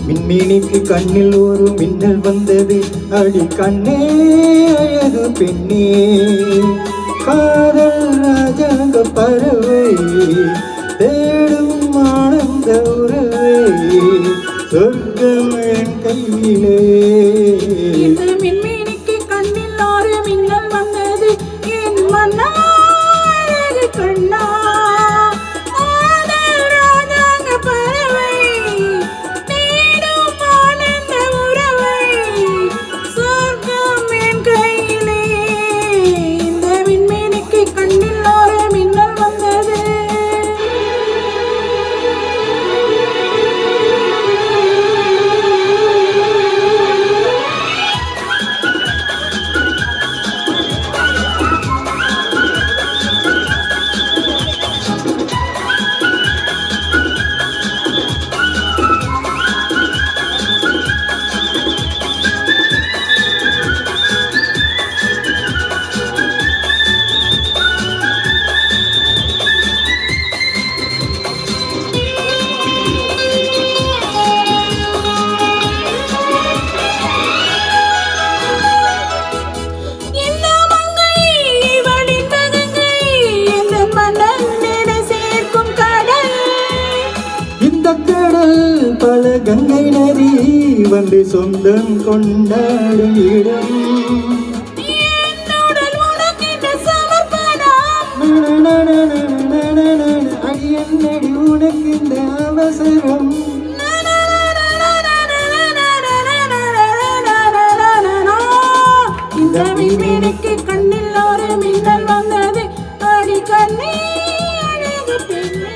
மின்மினிக்கு கண்ணில் ஒரு மின்னல் வந்தது, அடி கண்ணே அழகு பெண்ணே, காதல் ராஜாங்க பறவை தேடும் ஆனந்த உறவை, சொர்க்கம் என் கையிலே. மின்மினிக்கு கண்ணில் ஒரு மின்னல் வந்தது, என் மன்னா அழகு கண்ணா, பல கங்கை நதி வந்து சொந்தம் கொண்டாடும் இடம், அடியன்னடி உனக்கு இந்த அவசரம், இந்த மின்மினிக்கு கண்ணில் ஒரு மின்னல் வந்தது, அடி கண்ணே அழகு பெண்ணே,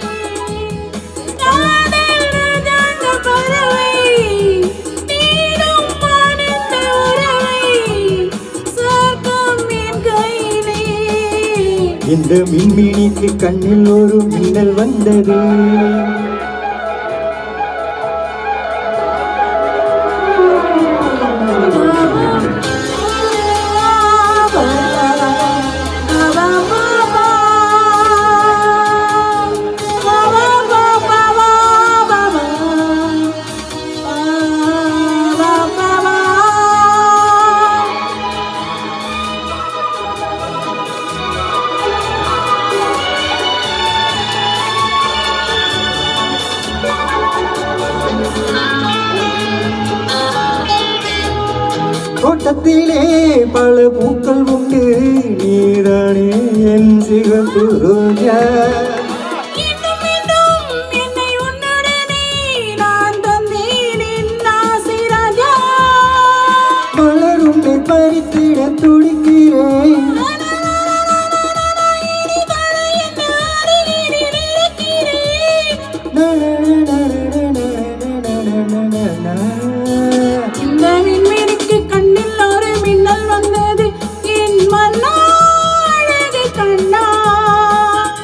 இந்த மின்மினிக்கு கண்ணில் ஒரு மின்னல் வந்தது. தோட்டத்திலே பல பூக்கள் உண்டு, நீதானே என் சிகப்பு ரோஜா, மலருண்டை பறித்திட துடிக்கிறேன்,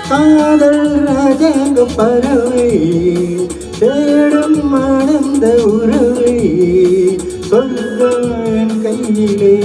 காதல் ராஜாங்க பறவை தேடும் ஆனந்த உறவை, சொர்க்கம் என் கையிலே.